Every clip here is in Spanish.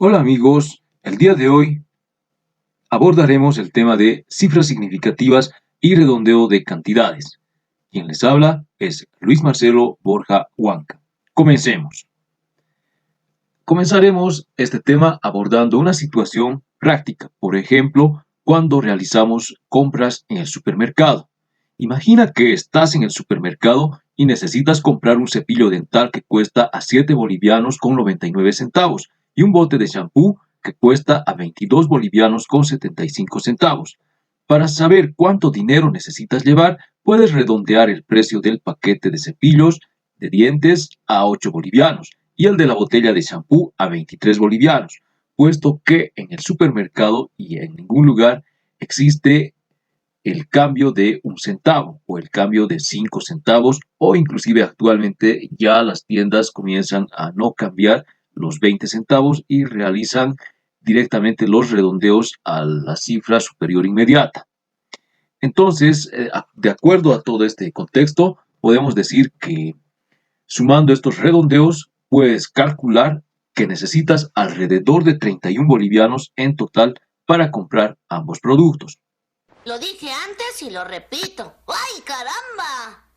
Hola amigos, el día de hoy abordaremos el tema de cifras significativas y redondeo de cantidades. Quien les habla es Luis Marcelo Borja Huanca. Comencemos. Comenzaremos este tema abordando una situación práctica, por ejemplo, cuando realizamos compras en el supermercado. Imagina que estás en el supermercado y necesitas comprar un cepillo dental que cuesta a 7 bolivianos con 99 centavos y un bote de shampoo que cuesta a 22 bolivianos con 75 centavos. Para saber cuánto dinero necesitas llevar, puedes redondear el precio del paquete de cepillos de dientes a 8 bolivianos y el de la botella de shampoo a 23 bolivianos, puesto que en el supermercado y en ningún lugar existe el cambio de un centavo o el cambio de 5 centavos o inclusive actualmente ya las tiendas comienzan a no cambiar los 20 centavos y realizan directamente los redondeos a la cifra superior inmediata. Entonces, de acuerdo a todo este contexto, podemos decir que sumando estos redondeos, puedes calcular que necesitas alrededor de 31 bolivianos en total para comprar ambos productos. Lo dije antes y lo repito. ¡Ay, caramba!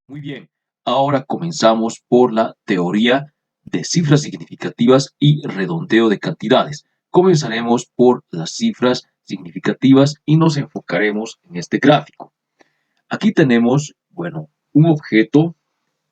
Muy bien, ahora comenzamos por la teoría de cifras significativas y redondeo de cantidades. Comenzaremos por las cifras significativas y nos enfocaremos en este gráfico. Aquí tenemos, bueno, un objeto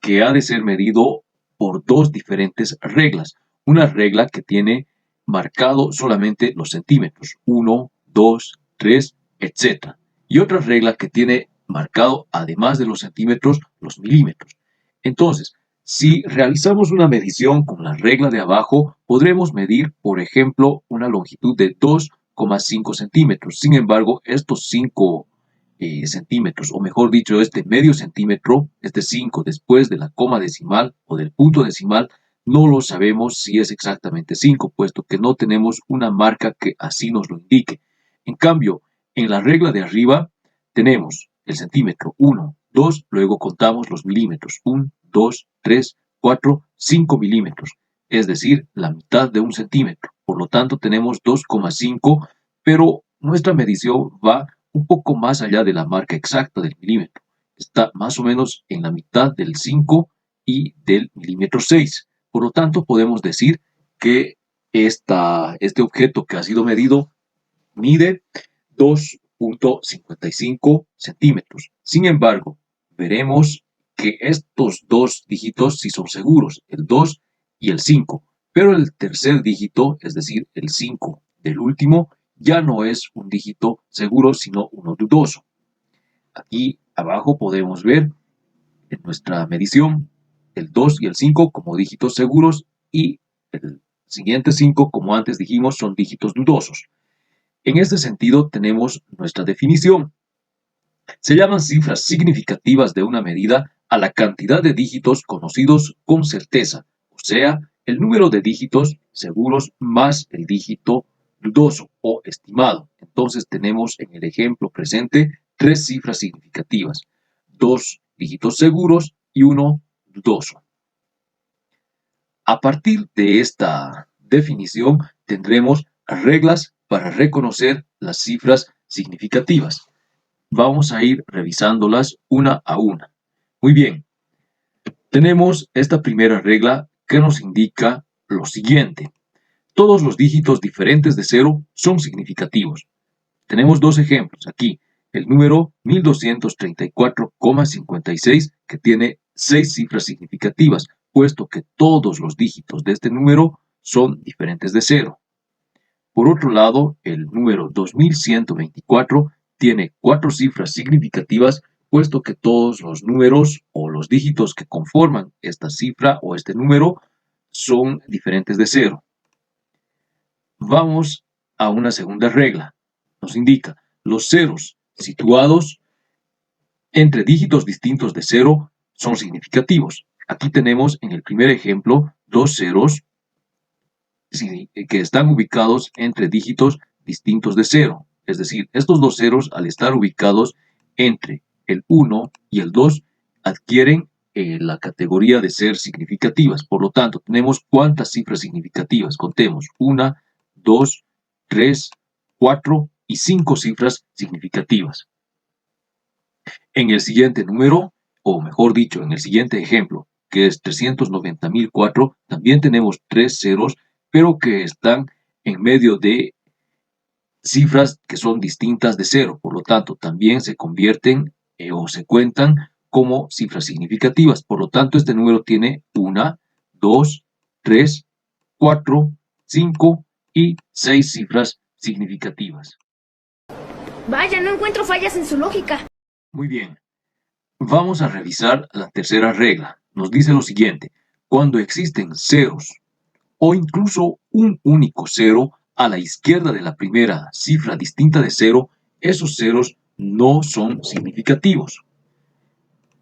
que ha de ser medido por dos diferentes reglas. Una regla que tiene marcado solamente los centímetros, 1, 2, 3, etc. Y otra regla que tiene marcado, además de los centímetros, los milímetros. Entonces, si realizamos una medición con la regla de abajo, podremos medir, por ejemplo, una longitud de 2,5 centímetros. Sin embargo, estos 5 centímetros, o mejor dicho, este medio centímetro, este 5 después de la coma decimal o del punto decimal, no lo sabemos si es exactamente 5, puesto que no tenemos una marca que así nos lo indique. En cambio, en la regla de arriba tenemos el centímetro 1, 2, luego contamos los milímetros, 1, 2, 3, 4, 5 milímetros, es decir, la mitad de un centímetro. Por lo tanto, tenemos 2,5, pero nuestra medición va un poco más allá de la marca exacta del milímetro. Está más o menos en la mitad del 5 y del milímetro 6. Por lo tanto, podemos decir que este objeto que ha sido medido mide 2,55 centímetros. Sin embargo, veremos que estos dos dígitos sí son seguros, el 2 y el 5, pero el tercer dígito, es decir, el 5 del último, ya no es un dígito seguro, sino uno dudoso. Aquí abajo podemos ver en nuestra medición el 2 y el 5 como dígitos seguros y el siguiente 5, como antes dijimos, son dígitos dudosos. En este sentido, tenemos nuestra definición. Se llaman cifras significativas de una medida a la cantidad de dígitos conocidos con certeza, o sea, el número de dígitos seguros más el dígito dudoso o estimado. Entonces tenemos en el ejemplo presente tres cifras significativas, dos dígitos seguros y uno dudoso. A partir de esta definición tendremos reglas para reconocer las cifras significativas. Vamos a ir revisándolas una a una. Muy bien, tenemos esta primera regla que nos indica lo siguiente. Todos los dígitos diferentes de 0 son significativos. Tenemos dos ejemplos aquí. El número 1234,56 que tiene 6 cifras significativas, puesto que todos los dígitos de este número son diferentes de 0. Por otro lado, el número 2124 tiene 4 cifras significativas, puesto que todos los números o los dígitos que conforman esta cifra o este número son diferentes de 0. Vamos a una segunda regla. Nos indica los ceros situados entre dígitos distintos de 0 son significativos. Aquí tenemos en el primer ejemplo dos ceros que están ubicados entre dígitos distintos de 0. Es decir, estos dos ceros, al estar ubicados entre el 1 y el 2, adquieren la categoría de ser significativas. Por lo tanto, tenemos cuántas cifras significativas. Contemos 1, 2, 3, 4 y 5 cifras significativas. En el siguiente número, o mejor dicho, en el siguiente ejemplo, que es 390.004, también tenemos 3 ceros, pero que están en medio de cifras que son distintas de 0. Por lo tanto, también se convierten o se cuentan como cifras significativas. Por lo tanto, este número tiene 1, 2, 3, 4, 5 y 6 cifras significativas. Vaya, no encuentro fallas en su lógica. Muy bien. Vamos a revisar la tercera regla. Nos dice lo siguiente. Cuando existen ceros o incluso un único cero a la izquierda de la primera cifra distinta de 0, esos ceros no son significativos.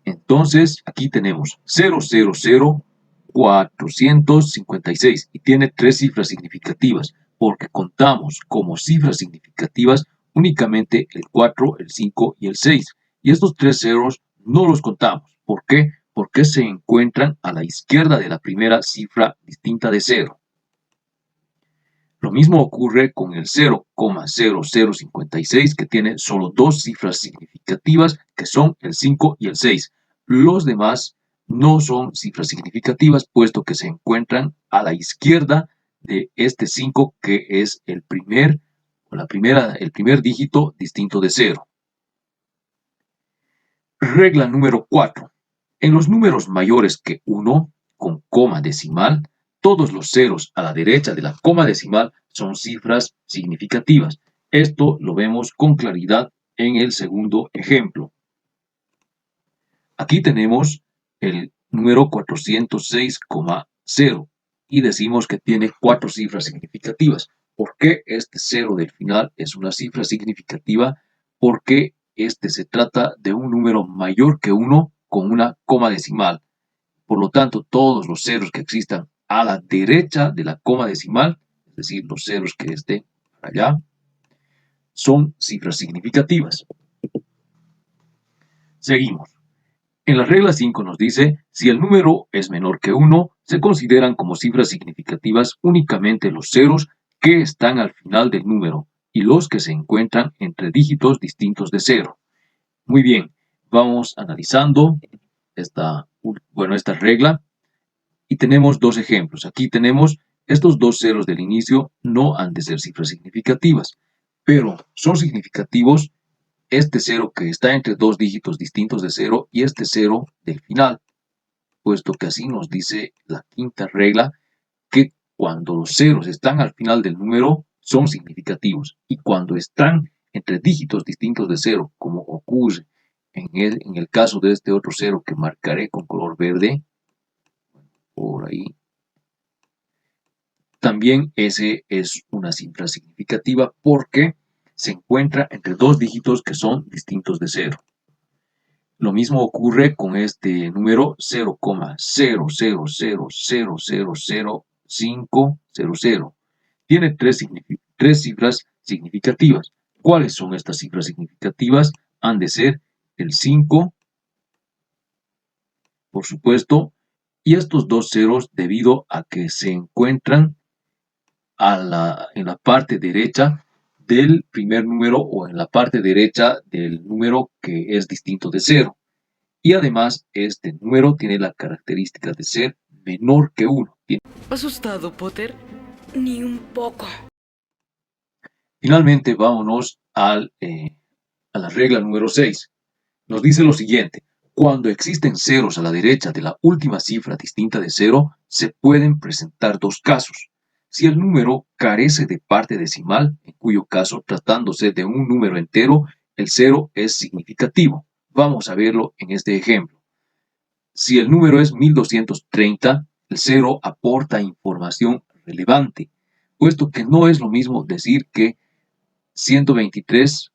Entonces, aquí tenemos 000,456 y tiene 3 cifras significativas, porque contamos como cifras significativas únicamente el 4, el 5 y el 6. Y estos 3 ceros no los contamos. ¿Por qué? Porque se encuentran a la izquierda de la primera cifra distinta de 0. Lo mismo ocurre con el 0,0056, que tiene solo 2 cifras significativas, que son el 5 y el 6. Los demás no son cifras significativas, puesto que se encuentran a la izquierda de este 5, que es el primer dígito distinto de 0. Regla número 4. En los números mayores que 1, con coma decimal, todos los ceros a la derecha de la coma decimal son cifras significativas. Esto lo vemos con claridad en el segundo ejemplo. Aquí tenemos el número 406,0 y decimos que tiene 4 cifras significativas. ¿Por qué este 0 del final es una cifra significativa? Porque este se trata de un número mayor que 1 con una coma decimal. Por lo tanto, todos los ceros que existan a la derecha de la coma decimal, es decir, los ceros que estén allá, son cifras significativas. Seguimos. En la regla 5 nos dice, si el número es menor que 1, se consideran como cifras significativas únicamente los ceros que están al final del número y los que se encuentran entre dígitos distintos de 0. Muy bien, vamos analizando esta regla y tenemos dos ejemplos. Aquí tenemos estos 2 ceros del inicio, no han de ser cifras significativas, pero son significativos este 0 que está entre 2 dígitos distintos de 0 y este 0 del final, puesto que así nos dice la quinta regla, que cuando los ceros están al final del número son significativos y cuando están entre dígitos distintos de 0, como ocurre en el caso de este otro 0 que marcaré con color verde, por ahí, también ese es una cifra significativa porque se encuentra entre 2 dígitos que son distintos de 0. Lo mismo ocurre con este número 0,000000500. Tiene 3 cifras significativas. ¿Cuáles son estas cifras significativas? Han de ser el 5, por supuesto, y estos 2 ceros debido a que se encuentran en la parte derecha del primer número o en la parte derecha del número que es distinto de 0. Y además, este número tiene la característica de ser menor que 1. ¿Asustado, Potter? Ni un poco. Finalmente, vámonos a la regla número 6. Nos dice lo siguiente. Cuando existen ceros a la derecha de la última cifra distinta de 0, se pueden presentar dos casos. Si el número carece de parte decimal, en cuyo caso, tratándose de un número entero, el 0 es significativo. Vamos a verlo en este ejemplo. Si el número es 1230, el 0 aporta información relevante, puesto que no es lo mismo decir que 123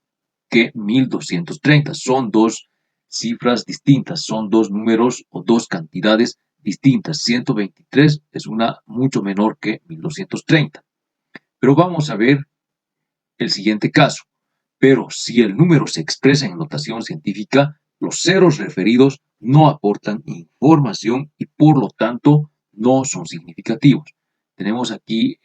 que 1230. Son dos cifras distintas, son dos números o dos cantidades distintas. 123 es una mucho menor que 1230. Pero vamos a ver el siguiente caso. Pero si el número se expresa en notación científica, Los ceros referidos no aportan información y por lo tanto no son significativos. Tenemos aquí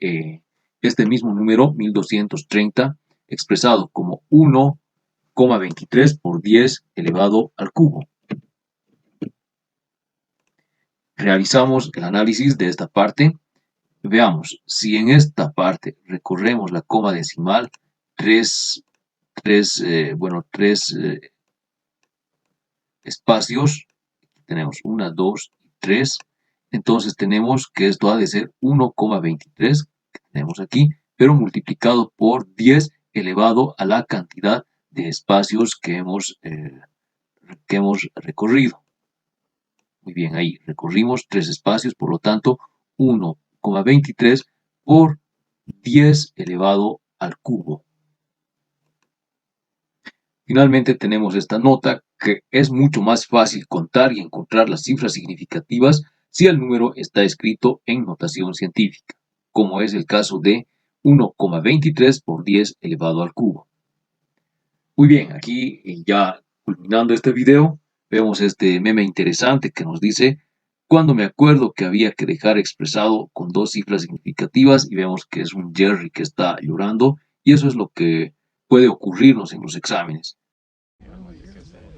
este mismo número, 1230, expresado como 1,23 por 10 elevado al cubo. Realizamos el análisis de esta parte. Veamos, si en esta parte recorremos la coma decimal, tres espacios, tenemos 1, 2 y 3, entonces tenemos que esto ha de ser 1,23, que tenemos aquí, pero multiplicado por 10 elevado a la cantidad de espacios que hemos recorrido. Muy bien, ahí recorrimos 3 espacios, por lo tanto 1,23 por 10 elevado al cubo. Finalmente tenemos esta nota que es mucho más fácil contar y encontrar las cifras significativas si el número está escrito en notación científica, como es el caso de 1,23 por 10 elevado al cubo. Muy bien, aquí ya culminando este video, vemos este meme interesante que nos dice: cuando me acuerdo que había que dejar expresado con 2 cifras significativas, y vemos que es un Jerry que está llorando, y eso es lo que puede ocurrirnos en los exámenes.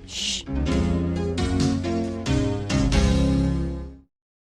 Shh.